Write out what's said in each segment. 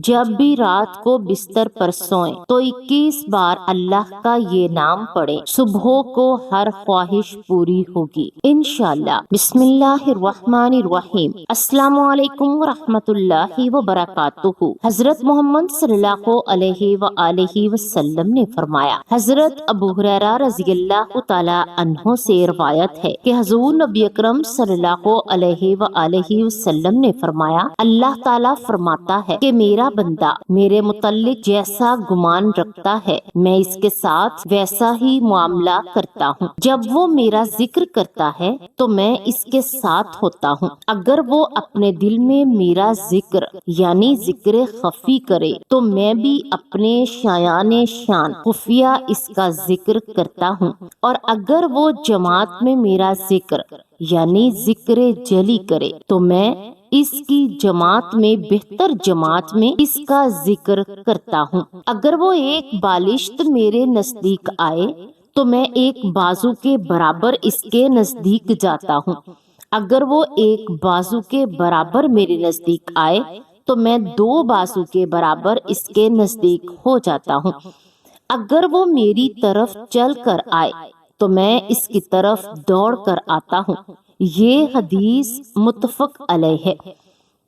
جب بھی رات کو بستر پر سوئیں تو 21 بار اللہ کا یہ نام پڑھیں، صبح کو ہر خواہش پوری ہوگی انشاءاللہ۔ بسم اللہ الرحمن الرحیم۔ السلام علیکم ورحمۃ اللہ وبرکاتہ۔ حضرت محمد صلی اللہ علیہ وآلہ وسلم نے فرمایا، حضرت ابو ہریرہ رضی اللہ تعالی عنہ سے روایت ہے کہ حضور نبی اکرم صلی اللہ علیہ وآلہ وسلم نے فرمایا، اللہ تعالی فرماتا ہے کہ میرا بندہ میرے متعلق جیسا گمان رکھتا ہے میں اس کے ساتھ ویسا ہی معاملہ کرتا ہوں۔ جب وہ میرا ذکر کرتا ہے تو میں اس کے ساتھ ہوتا ہوں۔ اگر وہ اپنے دل میں میرا ذکر یعنی ذکر خفی کرے تو میں بھی اپنے شایان شان خفیہ اس کا ذکر کرتا ہوں، اور اگر وہ جماعت میں میرا ذکر یعنی ذکر جلی کرے تو میں اس کی جماعت میں بہتر جماعت میں اس کا ذکر کرتا ہوں۔ اگر وہ ایک بالشت میرے نزدیک آئے تو میں ایک بازو کے برابر اس کے نزدیک جاتا ہوں۔ اگر وہ ایک بازو کے برابر میرے نزدیک آئے تو میں 2 بازو کے برابر اس کے نزدیک ہو جاتا ہوں۔ اگر وہ میری طرف چل کر آئے تو میں اس کی طرف دوڑ کر آتا ہوں۔ یہ حدیث متفق علیہ ہے۔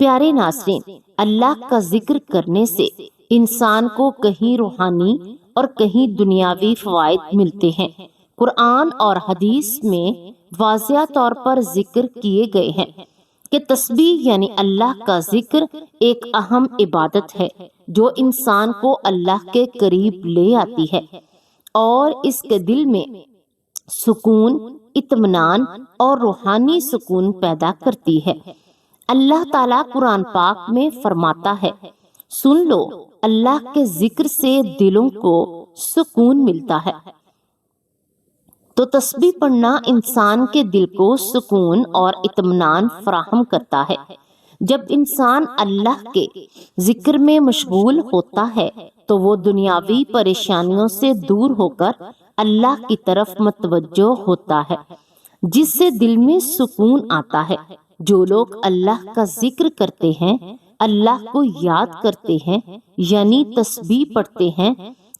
پیارے ناظرین، اللہ کا ذکر کرنے سے انسان کو کہیں روحانی اور کہیں دنیاوی فوائد ملتے ہیں۔ قرآن اور حدیث میں واضح طور پر ذکر کیے گئے ہیں کہ تسبیح یعنی اللہ کا ذکر ایک اہم عبادت ہے جو انسان کو اللہ کے قریب لے آتی ہے اور اس کے دل میں سکون، اطمینان اور روحانی سکون پیدا کرتی ہے۔ اللہ تعالیٰ قرآن پاک میں فرماتا ہے، سن لو، اللہ کے ذکر سے دلوں کو سکون ملتا ہے۔ تو تسبیح پڑھنا انسان کے دل کو سکون اور اطمینان فراہم کرتا ہے۔ جب انسان اللہ کے ذکر میں مشغول ہوتا ہے تو وہ دنیاوی پریشانیوں سے دور ہو کر اللہ کی طرف متوجہ ہوتا ہے، جس سے دل میں سکون آتا ہے۔ جو لوگ اللہ کا ذکر کرتے ہیں، اللہ کو یاد کرتے ہیں یعنی تسبیح پڑھتے ہیں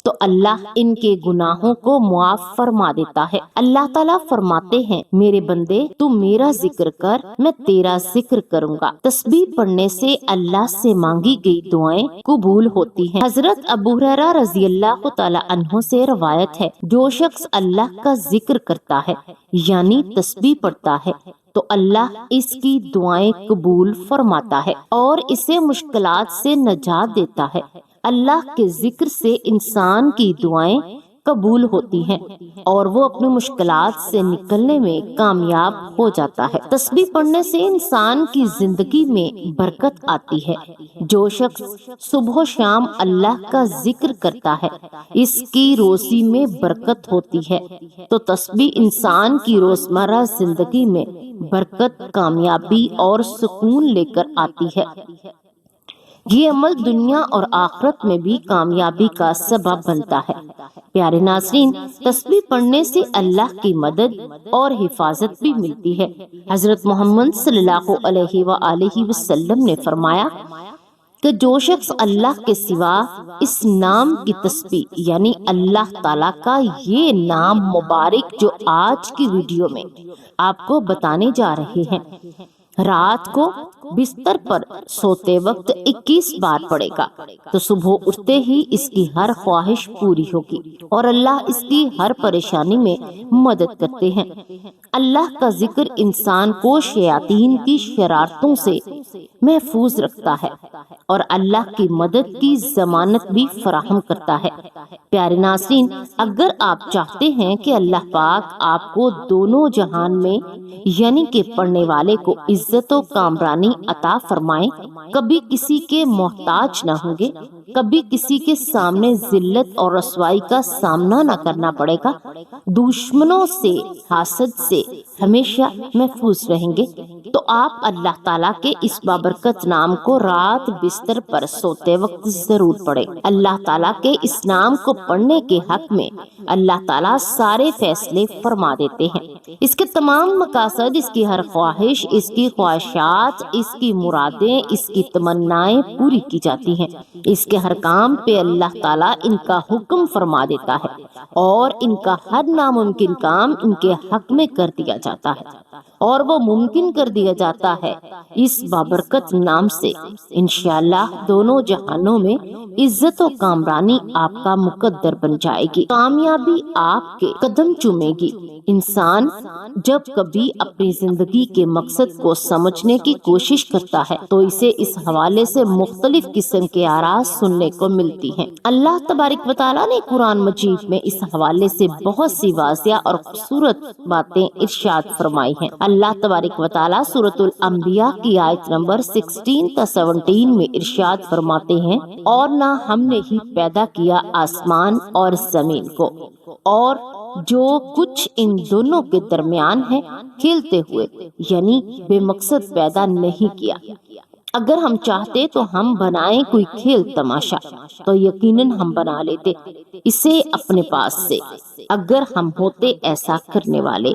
تو اللہ ان کے گناہوں کو معاف فرما دیتا ہے۔ اللہ تعالیٰ فرماتے ہیں، میرے بندے تو میرا ذکر کر، میں تیرا ذکر کروں گا۔ تسبیح پڑھنے سے اللہ سے مانگی گئی دعائیں قبول ہوتی ہیں۔ حضرت ابو ہریرہ رضی اللہ تعالی عنہ سے روایت ہے، جو شخص اللہ کا ذکر کرتا ہے یعنی تسبیح پڑھتا ہے تو اللہ اس کی دعائیں قبول فرماتا ہے اور اسے مشکلات سے نجات دیتا ہے۔ اللہ کے ذکر سے انسان کی دعائیں قبول ہوتی ہیں اور وہ اپنی مشکلات سے نکلنے میں کامیاب ہو جاتا ہے۔ تسبیح پڑھنے سے انسان کی زندگی میں برکت آتی ہے۔ جو شخص صبح و شام اللہ کا ذکر کرتا ہے اس کی روزی میں برکت ہوتی ہے۔ تو تسبیح انسان کی روزمرہ زندگی میں برکت، کامیابی اور سکون لے کر آتی ہے۔ یہ عمل دنیا اور آخرت میں بھی کامیابی کا سبب بنتا ہے۔ پیارے ناظرین، تسبیح پڑھنے سے اللہ کی مدد اور حفاظت بھی ملتی ہے۔ حضرت محمد صلی اللہ علیہ وآلہ وسلم نے فرمایا کہ جو شخص اللہ کے سوا اس نام کی تسبیح یعنی اللہ تعالیٰ کا یہ نام مبارک جو آج کی ویڈیو میں آپ کو بتانے جا رہے ہیں، رات کو بستر پر سوتے وقت 21 بار پڑے گا تو صبح اٹھتے ہی اس کی ہر خواہش پوری ہوگی اور اللہ اس کی ہر پریشانی میں مدد کرتے ہیں۔ اللہ کا ذکر انسان کو شیاطین کی شرارتوں سے محفوظ رکھتا ہے اور اللہ کی مدد کی ضمانت بھی فراہم کرتا ہے۔ پیارے ناظرین، اگر آپ چاہتے ہیں کہ اللہ پاک آپ کو دونوں جہان میں یعنی کہ پڑھنے والے کو عزت و کامرانی عطا فرمائیں، کبھی کسی کے محتاج نہ ہوں گے، کبھی کسی کے سامنے ذلت اور رسوائی کا سامنا نہ کرنا پڑے گا، دشمنوں سے، حاسد سے ہمیشہ محفوظ رہیں گے، تو آپ اللہ تعالیٰ کے اس بابرکت نام کو رات بستر پر سوتے وقت ضرور پڑھیں۔ اللہ تعالیٰ کے اس نام کو پڑھنے کے حق میں اللہ تعالیٰ سارے فیصلے فرما دیتے ہیں۔ اس کے تمام مقاصد، اس کی ہر خواہش، اس کی خواہشات، اس کی مرادیں، اس کی تمنائیں پوری کی جاتی ہیں۔ اس کے ہر کام پہ اللہ تعالیٰ ان کا حکم فرما دیتا ہے اور ان کا ہر ناممکن کام ان کے حق میں کر دیا جاتا ہے اور وہ ممکن کر دیا جاتا ہے اس بابرکت نام سے۔ انشاءاللہ دونوں جہانوں میں عزت و کامرانی آپ کا مقدر بن جائے گی، کامیابی آپ کے قدم چومے گی۔ انسان جب کبھی اپنی زندگی کے مقصد کو سمجھنے کی کوشش کرتا ہے تو اسے اس حوالے سے مختلف قسم کے آراء سننے کو ملتی ہیں۔ اللہ تبارک و تعالیٰ نے قرآن مجید میں اس حوالے سے بہت سی واضح اور خوبصورت باتیں ارشاد فرمائی ہیں۔ اللہ تبارک و تعالیٰ سورۃ الانبیاء کی آیت نمبر 16 تا 17 میں ارشاد فرماتے ہیں، اور نہ ہم نے ہی پیدا کیا آسمان اور زمین کو اور جو کچھ ان دونوں کے درمیان ہے کھیلتے ہوئے، یعنی بے مقصد پیدا نہیں کیا۔ اگر ہم چاہتے تو ہم بنائیں کوئی کھیل تماشا تو یقیناً ہم بنا لیتے اسے اپنے پاس سے، اگر ہم ہوتے ایسا کرنے والے۔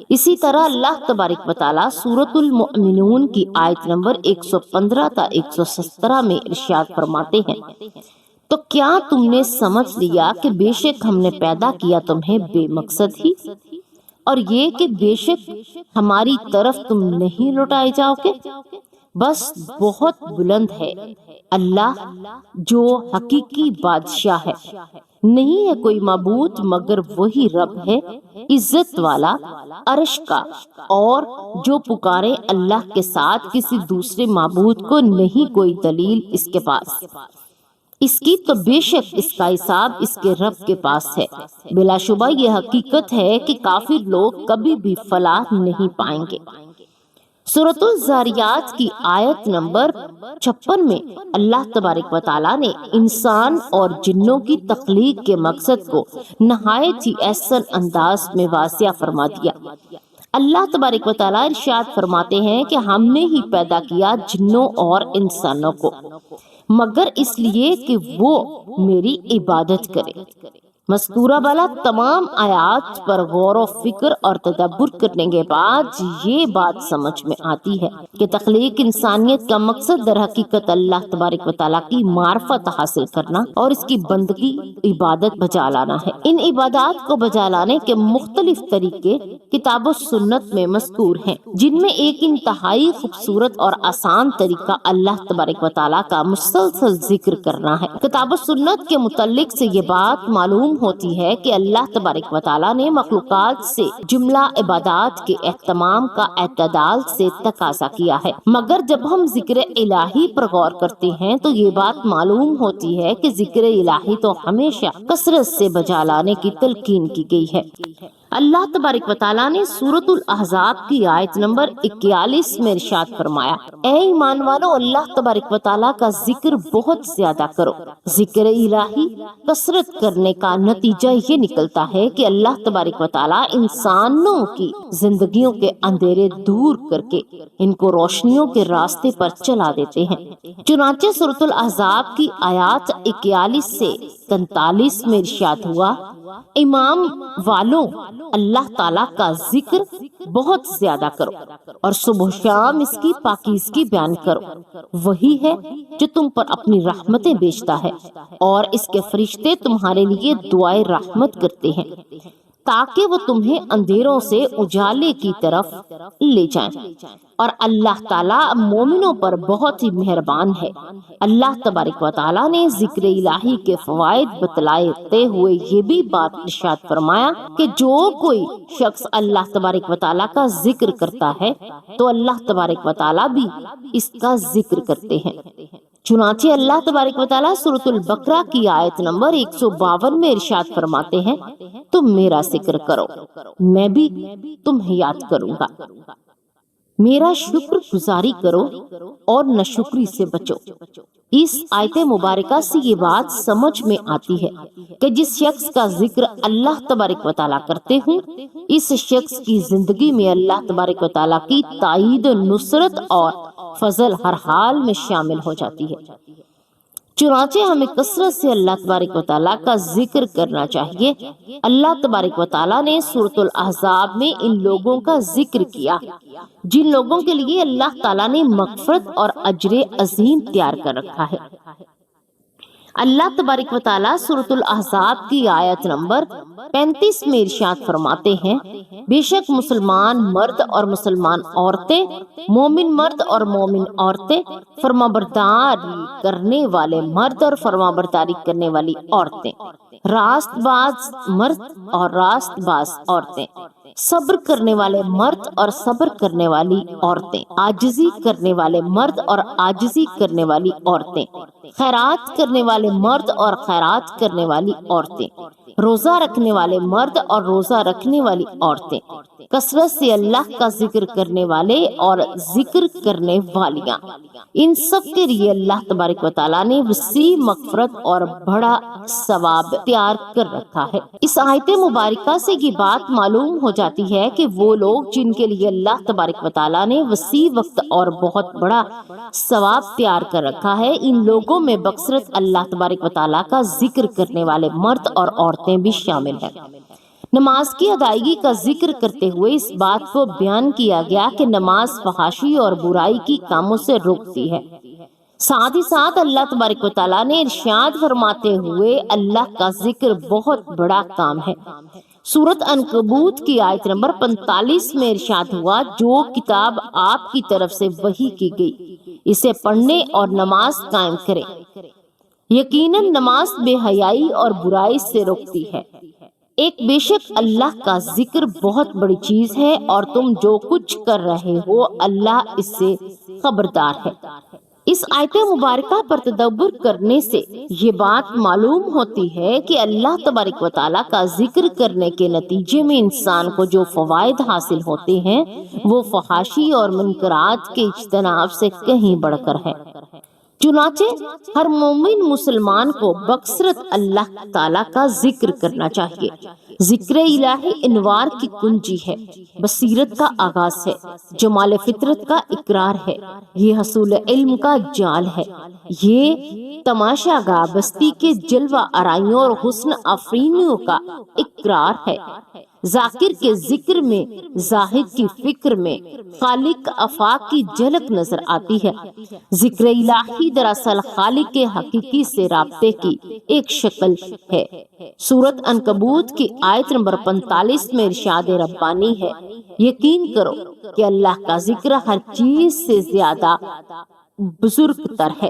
اسی طرح اللہ تبارک و تعالیٰ سورۃ المؤمنون کی آیت نمبر 115 تا 117 میں ارشاد فرماتے ہیں، تو کیا تم نے سمجھ لیا کہ بے شک ہم نے پیدا کیا تمہیں بے مقصد ہی، اور یہ کہ بے شک ہماری طرف تم نہیں لوٹائے جاؤ گے؟ بس بہت بلند ہے اللہ جو حقیقی بادشاہ ہے، نہیں ہے کوئی معبود مگر وہی رب ہے عزت والا عرش کا، اور جو پکارے اللہ کے ساتھ کسی دوسرے معبود کو نہیں کوئی دلیل اس کے پاس، اس کی تو بے شک اس کا حساب اس کے رب کے پاس ہے۔ بلا شبہ یہ حقیقت ہے کہ کافر لوگ کبھی بھی فلاح نہیں پائیں گے۔ سورۃ الذاریات کی آیت نمبر 56 میں اللہ تبارک و تعالیٰ نے انسان اور جنوں کی تخلیق کے مقصد کو نہایت ہی احسن انداز میں واضح فرما دیا۔ اللہ تبارک و تعالیٰ ارشاد فرماتے ہیں کہ ہم نے ہی پیدا کیا جنوں اور انسانوں کو مگر اس لیے کہ وہ میری عبادت کرے۔ مذکورہ والا تمام آیات پر غور و فکر اور تدبر کرنے کے بعد یہ بات سمجھ میں آتی ہے کہ تخلیق انسانیت کا مقصد در حقیقت اللہ تبارک و تعالیٰ کی معرفت حاصل کرنا اور اس کی بندگی عبادت بجا لانا ہے۔ ان عبادات کو بجا لانے کے مختلف طریقے کتاب و سنت میں مذکور ہیں، جن میں ایک انتہائی خوبصورت اور آسان طریقہ اللہ تبارک و تعالیٰ کا مسلسل ذکر کرنا ہے۔ کتاب و سنت کے متعلق سے یہ بات معلوم ہوتی ہے کہ اللہ تبارک و تعالیٰ نے مخلوقات سے جملہ عبادات کے اہتمام کا اعتدال سے تقاضا کیا ہے، مگر جب ہم ذکر الہی پر غور کرتے ہیں تو یہ بات معلوم ہوتی ہے کہ ذکر الہی تو ہمیشہ کثرت سے بجا لانے کی تلقین کی گئی ہے۔ اللہ تبارک و تعالیٰ نے سورۃ الاحزاب کی آیت نمبر 41 میں ارشاد فرمایا، اے ایمان والو اللہ تبارک و تعالیٰ کا ذکر بہت زیادہ کرو۔ ذکر الہی کثرت کرنے کا نتیجہ یہ نکلتا ہے کہ اللہ تبارک و تعالیٰ انسانوں کی زندگیوں کے اندھیرے دور کر کے ان کو روشنیوں کے راستے پر چلا دیتے ہیں۔ چنانچہ سورۃ الاحزاب کی آیات 41 سے 43 میں ارشاد ہوا، امام والوں اللہ تعالیٰ کا ذکر بہت زیادہ کرو اور صبح شام اس کی پاکیزگی بیان کرو، وہی ہے جو تم پر اپنی رحمتیں بیچتا ہے اور اس کے فرشتے تمہارے لیے دعائے رحمت کرتے ہیں تاکہ وہ تمہیں اندھیروں سے اجالے کی طرف لے جائیں، اور اللہ تعالیٰ مومنوں پر بہت ہی مہربان ہے۔ اللہ تبارک و تعالیٰ نے ذکر الہی کے فوائد بتلاتے ہوئے یہ بھی بات ارشاد فرمایا کہ جو کوئی شخص اللہ تبارک و تعالیٰ کا ذکر کرتا ہے تو اللہ تبارک و تعالیٰ بھی اس کا ذکر کرتے ہیں۔ چنانچہ اللہ تبارک و تعالیٰ سورۃ البقرہ کی آیت نمبر 152 میں ارشاد فرماتے ہیں، تم میرا ذکر کرو میں بھی تمہیں یاد کروں گا، میرا شکر گزاری کرو اور ناشکری سے بچو۔ اس آیت مبارکہ سے یہ بات سمجھ میں آتی ہے کہ جس شخص کا ذکر اللہ تبارک و تعالیٰ کرتے ہوں اس شخص کی زندگی میں اللہ تبارک و تعالیٰ کی تائید، نصرت اور فضل ہر حال میں شامل ہو جاتی ہے۔ چنانچہ ہمیں کثرت سے اللہ تبارک و تعالیٰ کا ذکر کرنا چاہیے۔ اللہ تبارک و تعالیٰ نے سورۃ الاحزاب میں ان لوگوں کا ذکر کیا جن لوگوں کے لیے اللہ تعالیٰ نے مغفرت اور اجر عظیم تیار کر رکھا ہے۔ اللہ تبارک و تعالیٰ سورۃ الاحزاب کی آیت نمبر 35 میں ارشاد فرماتے ہیں، بے شک مسلمان مرد اور مسلمان عورتیں، مومن مرد اور مومن عورتیں، فرمانبرداری کرنے والے مرد اور فرمانبرداری کرنے والی عورتیں، راست باز مرد اور راست باز عورتیں، صبر کرنے والے مرد اور صبر کرنے والی عورتیں، عاجزی کرنے والے مرد اور عاجزی کرنے والی عورتیں، خیرات کرنے والے مرد اور خیرات کرنے والی عورتیں، روزہ رکھنے والے مرد اور روزہ رکھنے والی عورتیں، کثرت سے اللہ کا ذکر کرنے والے اور ذکر کرنے والیاں، ان سب کے لیے اللہ تبارک و تعالیٰ نے وسیع مغفرت اور بڑا ثواب تیار کر رکھا ہے۔ اس آیت مبارکہ سے یہ بات معلوم ہو جاتی ہے کہ وہ لوگ جن کے لیے اللہ تبارک و تعالیٰ نے وسیع وقت اور بہت بڑا ثواب تیار کر رکھا ہے، ان لوگوں میں بکثرت اللہ تبارک و تعالیٰ کا ذکر کرنے والے مرد اور عورتیں بھی شامل ہیں۔ نماز کی ادائیگی کا ذکر کرتے ہوئے اس بات کو بیان کیا گیا کہ نماز فحاشی اور برائی کی کاموں سے روکتی ہے۔ ساتھ ہی ساتھ اللہ تبارک و تعالیٰ نے ارشاد فرماتے ہوئے اللہ کا ذکر بہت بڑا کام ہے۔ سورۃ عنکبوت کی آیت نمبر 45 میں ارشاد ہوا، جو کتاب آپ کی طرف سے وحی کی گئی اسے پڑھنے اور نماز قائم کریں، یقیناً نماز بے حیائی اور برائی سے روکتی ہے۔ ایک بے شک اللہ کا ذکر بہت بڑی چیز ہے اور تم جو کچھ کر رہے ہو اللہ اس سے خبردار ہے۔ اس آیت مبارکہ پر تدبر کرنے سے یہ بات معلوم ہوتی ہے کہ اللہ تبارک و تعالیٰ کا ذکر کرنے کے نتیجے میں انسان کو جو فوائد حاصل ہوتے ہیں وہ فحاشی اور منکرات کے اجتناب سے کہیں بڑھ کر ہے۔ چنانچہ ہر مومن مسلمان کو بکثرت اللہ تعالیٰ کا ذکر کرنا چاہیے۔ ذکر الہی انوار کی کنجی ہے، بصیرت کا آغاز ہے، جمال فطرت کا اقرار ہے، یہ حصول علم کا جال ہے، یہ تماشا گاہ بستی کے جلوہ آرائیوں اور حسن آفرینیوں کا اقرار ہے۔ ذاکر کے ذکر میں زاہد کی فکر میں خالق آفاق کی جھلک نظر آتی ہے۔ ذکر الہی دراصل خالق حقیقی سے رابطے کی ایک شکل ہے۔ سورۃ عنکبوت کی آیت نمبر 45 میں ارشاد ربانی ہے، یقین کرو کہ اللہ کا ذکر ہر چیز سے زیادہ بزرگ تر ہے۔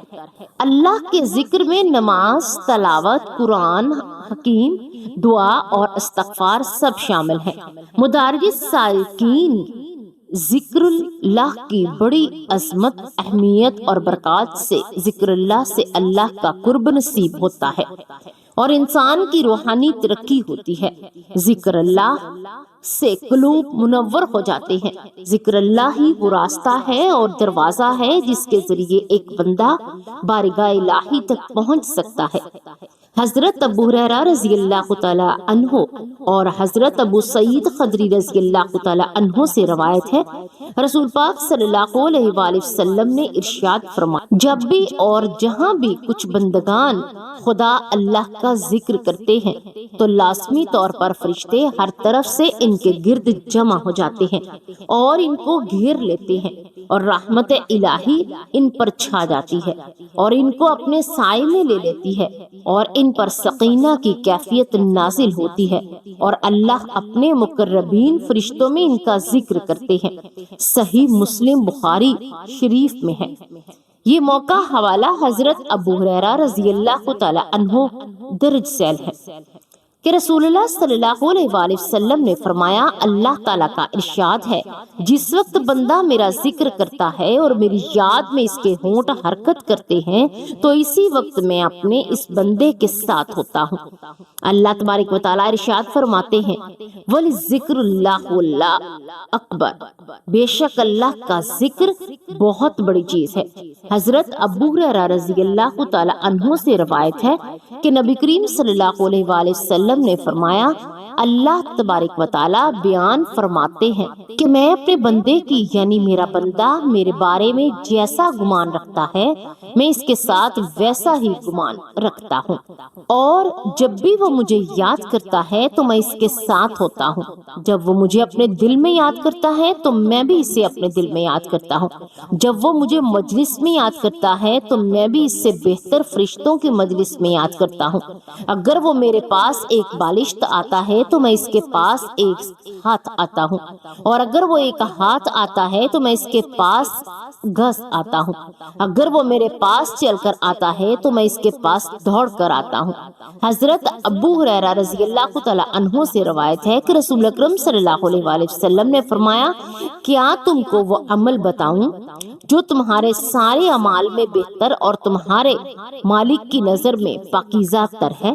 اللہ کے ذکر میں نماز، تلاوت، قرآن حکیم، دعا اور استغفار سب شامل ہیں۔ مدارج سالکین ذکر اللہ کی بڑی عظمت، اہمیت اور برکات سے ذکر اللہ سے اللہ کا قرب نصیب ہوتا ہے اور انسان کی روحانی ترقی ہوتی ہے۔ ذکر اللہ سے قلوب منور ہو جاتے ہیں۔ ذکر اللہ ہی وہ راستہ ہے اور دروازہ ہے جس کے ذریعے ایک بندہ بارگاہ الہی تک پہنچ سکتا ہے۔ حضرت ابو ہریرہ رضی اللہ تعالی عنہ اور حضرت ابو سعید خدری رضی اللہ تعالی عنہ سے روایت ہے، رسول پاک صلی اللہ علیہ وآلہ وسلم نے ارشاد فرمایا، جب بھی اور جہاں بھی کچھ بندگان خدا اللہ کا ذکر کرتے ہیں تو لازمی طور پر فرشتے ہر طرف سے ان کے گرد جمع ہو جاتے ہیں اور ان کو گھیر لیتے ہیں اور رحمت الہی ان پر چھا جاتی ہے اور ان کو اپنے سائے میں لے لیتی ہے اور ان پر سکینہ کی کیفیت نازل ہوتی ہے اور اللہ اپنے مقربین فرشتوں میں ان کا ذکر کرتے ہیں۔ صحیح مسلم بخاری شریف میں ہے۔ یہ موقع حوالہ حضرت ابو ہریرہ رضی اللہ تعالی عنہ درج ذیل ہے کہ رسول اللہ صلی اللہ علیہ وآلہ وسلم نے فرمایا، اللہ تعالیٰ کا ارشاد ہے، جس وقت بندہ میرا ذکر کرتا ہے اور میری یاد میں اس کے ہونٹ حرکت کرتے ہیں تو اسی وقت میں اپنے اس بندے کے ساتھ ہوتا ہوں۔ اللہ تبارک و تعالیٰ ارشاد فرماتے ہیں، وَلِذِّكْرُ اللَّهُ اللَّهُ اکبر، بے شک اللہ کا ذکر بہت بڑی چیز ہے۔ حضرت ابو ہریرہ رضی اللہ تعالی عنہ سے روایت ہے کہ نبی کریم صلی اللہ علیہ وآلہ وسلم وسلم نے فرمایا، اللہ تبارک و تعالی بیان فرماتے ہیں کہ میں اپنے بندے کی یعنی میرا بندہ میرے بارے میں جیسا گمان رکھتا ہے میں اس کے ساتھ ویسا ہی گمان رکھتا ہوں، اور جب بھی وہ مجھے یاد کرتا ہے تو میں اس کے ساتھ ہوتا ہوں، جب وہ مجھے اپنے دل میں یاد کرتا ہے تو میں بھی اسے اپنے دل میں یاد کرتا ہوں، جب وہ مجھے مجلس میں یاد کرتا ہے تو میں بھی اس سے بہتر فرشتوں کی مجلس میں یاد کرتا ہوں، اگر وہ میرے پاس ایک بالشت آتا ہے تو میں اس کے پاس ایک ہاتھ آتا ہوں، اور اگر وہ ایک ہاتھ آتا ہے تو میں اس کے پاس گز آتا ہوں، اگر وہ میرے پاس چل کر آتا ہے تو میں اس کے پاس دوڑ کر آتا ہوں۔ حضرت ابو ہریرہ رضی اللہ تعالی عنہ سے روایت ہے کہ رسول اکرم صلی اللہ علیہ وآلہ وسلم نے فرمایا، کیا تم کو وہ عمل بتاؤں جو تمہارے سارے اعمال میں بہتر اور تمہارے مالک کی نظر میں پاکیزہ تر ہے؟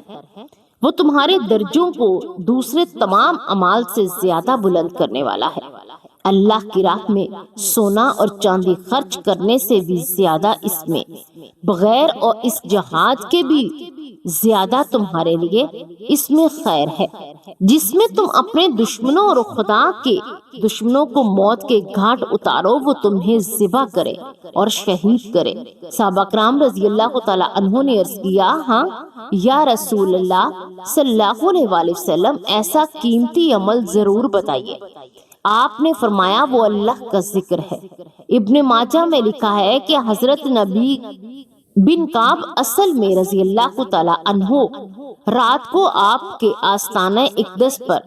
وہ تمہارے درجوں کو دوسرے تمام اعمال سے زیادہ بلند کرنے والا ہے۔ اللہ کی راہ میں سونا اور چاندی خرچ کرنے سے بھی زیادہ اس میں بغیر اور اس جہاد کے بھی زیادہ تمہارے لیے اس میں خیر ہے، جس میں تم اپنے دشمنوں اور خدا کے دشمنوں کو موت کے گھاٹ اتارو، وہ تمہیں ذبح کرے اور شہید کرے۔ صحابہ کرام رضی اللہ تعالی عنہ نے عرض کیا، ہاں یا رسول اللہ صلی اللہ علیہ وآلہ وسلم، ایسا قیمتی عمل ضرور بتائیے۔ آپ نے فرمایا، وہ اللہ کا ذکر ہے۔ ابن ماجہ میں لکھا ہے کہ حضرت نبی بن کعب اصل میں رضی اللہ تعالی عنہ رات کو آپ کے آستانہ اقدس پر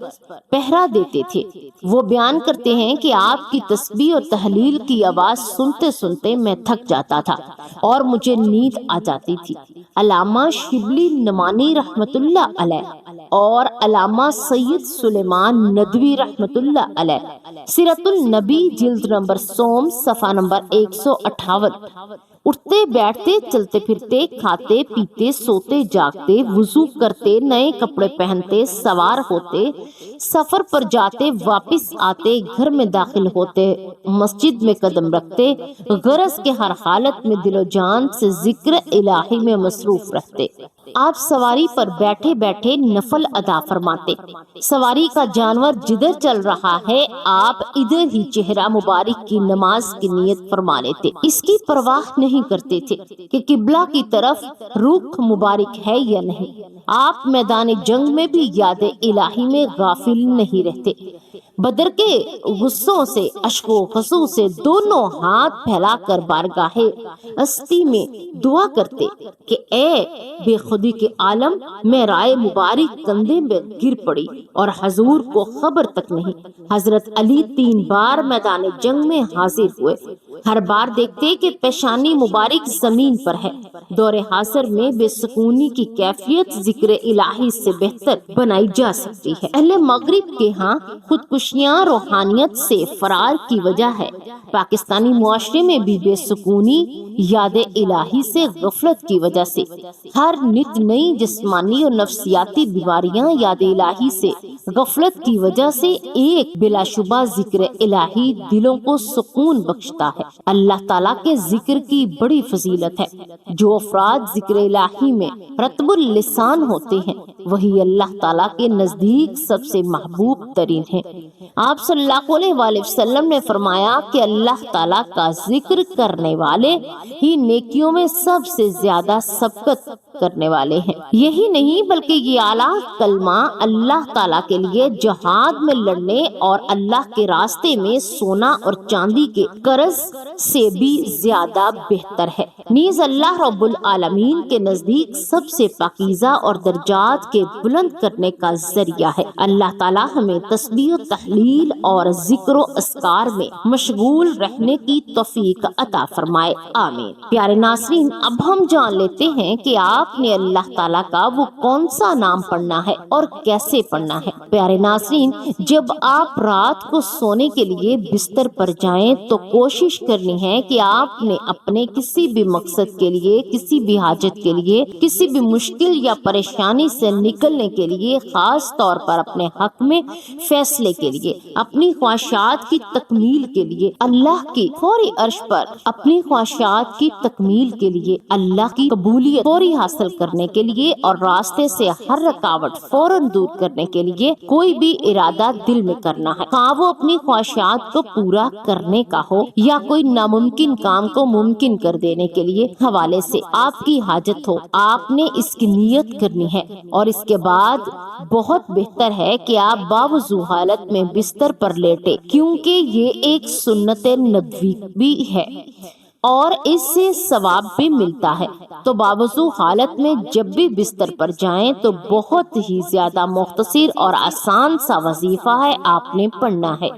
پہرا دیتے تھے۔ وہ بیان کرتے ہیں کہ آپ کی تسبیح اور تحلیل کی آواز سنتے سنتے میں تھک جاتا تھا اور مجھے نیند آ جاتی تھی۔ علامہ شبلی نعمانی رحمت اللہ علیہ اور علامہ سید سلیمان ندوی رحمت اللہ علیہ سیرت النبی جلد نمبر سوم صفحہ نمبر 158، اٹھتے بیٹھتے چلتے پھرتے کھاتے پیتے سوتے جاگتے وضو کرتے نئے کپڑے پہنتے سوار ہوتے سفر پر جاتے واپس آتے گھر میں داخل ہوتے مسجد میں قدم رکھتے غرض کے ہر حالت میں دل و جان سے ذکر الہی میں مصروف رہتے۔ آپ سواری پر بیٹھے بیٹھے نفل ادا فرماتے، سواری کا جانور جدھر چل رہا ہے آپ ادھر ہی چہرہ مبارک کی نماز کی نیت فرما لیتے، اس کی پرواہ نہیں کرتے تھے کہ قبلہ کی طرف رخ مبارک ہے یا نہیں۔ آپ میدان جنگ میں بھی یاد الہی میں غافل نہیں رہتے، بدر کے غصوں سے اشک و خضوع سے دونوں ہاتھ پھیلا کر بارگاہ ہستی میں دعا کرتے کہ اے بے خودی کے عالم، میں رائے مبارک کندھے میں گر پڑی اور حضور کو خبر تک نہیں۔ حضرت علی 3 بار میدان جنگ میں حاضر ہوئے، ہر بار دیکھتے کہ پیشانی مبارک زمین پر ہے۔ دور حاضر میں بے سکونی کی کیفیت ذکر الہی سے بہتر بنائی جا سکتی ہے۔ اہل مغرب کے ہاں خودکشیاں روحانیت سے فرار کی وجہ ہے۔ پاکستانی معاشرے میں بھی بے سکونی یاد الہی سے غفلت کی وجہ سے، ہر نت نئی جسمانی اور نفسیاتی بیماریاں یاد الہی سے غفلت کی وجہ سے ایک بلا شبہ ذکر الہی دلوں کو سکون بخشتا ہے۔ اللہ تعالیٰ کے ذکر کی بڑی فضیلت ہے۔ جو افراد ذکر الہی میں رطب اللسان ہوتے ہیں وہی اللہ تعالیٰ کے نزدیک سب سے محبوب ترین ہیں۔ آپ صلی اللہ علیہ وآلہ وسلم نے فرمایا کہ اللہ تعالیٰ کا ذکر کرنے والے ہی نیکیوں میں سب سے زیادہ سبقت کرنے والے ہیں۔ یہی نہیں بلکہ یہ اعلیٰ کلمہ اللہ تعالیٰ کے لیے جہاد میں لڑنے اور اللہ کے راستے میں سونا اور چاندی کے قرض سے بھی زیادہ بہتر ہے، نیز اللہ رب العالمین کے نزدیک سب سے پاکیزہ اور درجات کے بلند کرنے کا ذریعہ ہے۔ اللہ تعالیٰ ہمیں تسبیح و تحلیل اور ذکر و اذکار میں مشغول رہنے کی توفیق عطا فرمائے، آمین۔ پیارے ناظرین، اب ہم جان لیتے ہیں کہ آپ نے اللہ تعالیٰ کا وہ کون سا نام پڑھنا ہے اور کیسے پڑھنا ہے۔ پیارے ناظرین، جب آپ رات کو سونے کے لیے بستر پر جائیں تو کوشش کرنی ہے کہ آپ نے اپنے کسی بھی مقصد کے لیے، کسی بھی حاجت کے لیے، کسی بھی مشکل یا پریشانی سے نکلنے کے لیے، خاص طور پر اپنے حق میں فیصلے کے لیے، اپنی خواہشات کی تکمیل کے لیے اللہ کی فوری عرش پر اپنی خواہشات کی تکمیل کے لیے اللہ کی قبولیت فوری حاصل حاصل کرنے کے لیے اور راستے سے ہر رکاوٹ فوراً دور کرنے کے لیے کوئی بھی ارادہ دل میں کرنا ہے، خواہ وہ اپنی خواہشات کو پورا کرنے کا ہو یا کوئی ناممکن کام کو ممکن کر دینے کے لیے حوالے سے آپ کی حاجت ہو، آپ نے اس کی نیت کرنی ہے، اور اس کے بعد بہت بہتر ہے کہ آپ باوضو حالت میں بستر پر لیٹے، کیونکہ یہ ایک سنت نبوی بھی ہے اور اس سے ثواب بھی ملتا ہے۔ تو باوضو حالت میں جب بھی بستر پر جائیں تو بہت ہی زیادہ مختصر اور آسان سا وظیفہ ہے، آپ نے پڑھنا ہے۔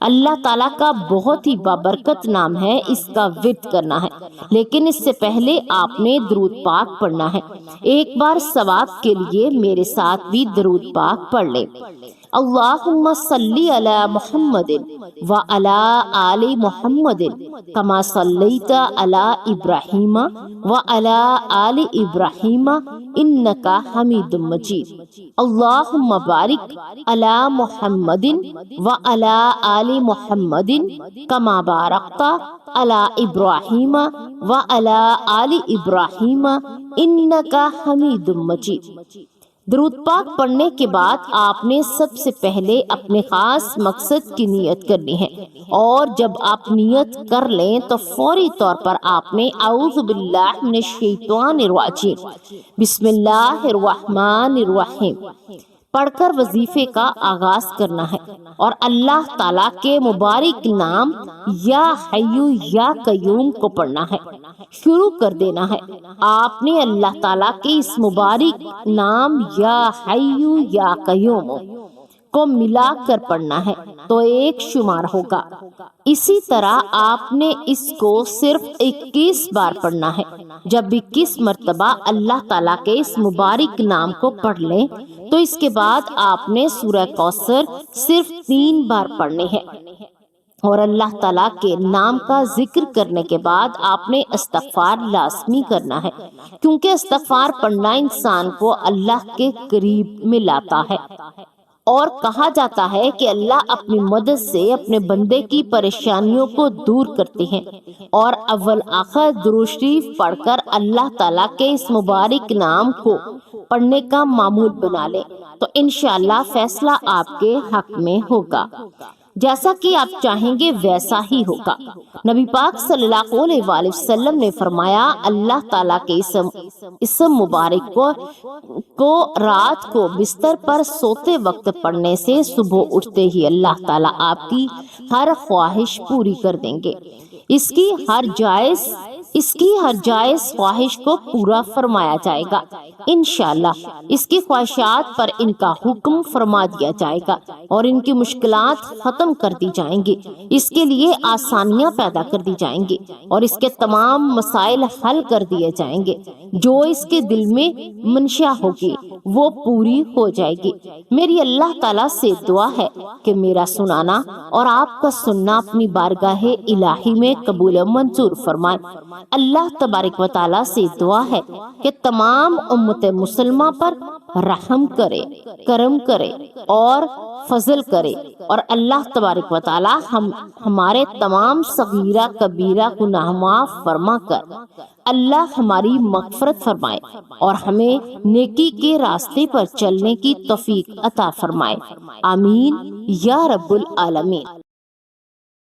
اللہ تعالیٰ کا بہت ہی بابرکت نام ہے، اس کا ورد کرنا ہے، لیکن اس سے پہلے آپ نے درود پاک پڑھنا ہے۔ ایک بار ثواب کے لیے میرے ساتھ بھی درود پاک پڑھ لیں۔ اللہم صلی علی محمد وعلی آل محمد کما صلیت علی ابراہیم وعلی آل ابراہیم انکا حمید مجید۔ اللہم بارک علی محمد وعلی آل محمد کما بارکت علی ابراہیم وعلی آل ابراہیم انکا حمید مجید۔ درود پاک پڑھنے کے بعد آپ نے سب سے پہلے اپنے خاص مقصد کی نیت کرنی ہے، اور جب آپ نیت کر لیں تو فوری طور پر آپ نے اعوذ باللہ من الشیطان الرجیم بسم اللہ الرحمن الرحیم پڑھ کر وظیفے کا آغاز کرنا ہے، اور اللہ تعالیٰ کے مبارک نام یا حیو یا قیوم کو پڑھنا ہے، شروع کر دینا ہے۔ آپ نے اللہ تعالیٰ کے اس مبارک نام یا حیو یا قیوم کو ملا کر پڑھنا ہے تو ایک شمار ہوگا۔ اسی طرح آپ نے اس کو صرف 21 بار پڑھنا ہے۔ جب 21 مرتبہ اللہ تعالیٰ کے اس مبارک نام کو پڑھ لیں تو اس کے بعد آپ نے سورہ کوثر صرف 3 بار پڑھنے ہے، اور اللہ تعالیٰ کے نام کا ذکر کرنے کے بعد آپ نے استغفار لازمی کرنا ہے، کیونکہ استغفار پڑھنا انسان کو اللہ کے قریب میں لاتا ہے، اور کہا جاتا ہے کہ اللہ اپنی مدد سے اپنے بندے کی پریشانیوں کو دور کرتے ہیں، اور اول آخر درود شریف پڑھ کر اللہ تعالیٰ کے اس مبارک نام کو پڑھنے کا معمول بنا لیں تو انشاءاللہ فیصلہ آپ کے حق میں ہوگا، جیسا کہ آپ چاہیں گے ویسا ہی ہوگا۔ نبی پاک صلی اللہ علیہ وآلہ وسلم نے فرمایا، اللہ تعالیٰ کے اسم مبارک کو رات کو بستر پر سوتے وقت پڑھنے سے صبح اٹھتے ہی اللہ تعالیٰ آپ کی ہر خواہش پوری کر دیں گے، اس کی ہر جائز خواہش کو پورا فرمایا جائے گا انشاءاللہ، اس کی خواہشات پر ان کا حکم فرما دیا جائے گا اور ان کی مشکلات ختم کر دی جائیں گی، اس کے لیے آسانیاں پیدا کر دی جائیں گی اور اس کے تمام مسائل حل کر دیے جائیں گے، جو اس کے دل میں منشا ہوگی وہ پوری ہو جائے گی۔ میری اللہ تعالیٰ سے دعا ہے کہ میرا سنانا اور آپ کا سننا اپنی بارگاہ الہی میں قبول و منظور فرمائے۔ اللہ تبارک و تعالیٰ سے دعا ہے کہ تمام امت مسلمہ پر رحم کرے، کرم کرے اور فضل کرے، اور اللہ تبارک و تعالیٰ ہمارے تمام صغیرہ کبیرہ گناہ معاف فرما کر اللہ ہماری مغفرت فرمائے اور ہمیں نیکی کے راستے پر چلنے کی توفیق عطا فرمائے، آمین یا رب العالمین۔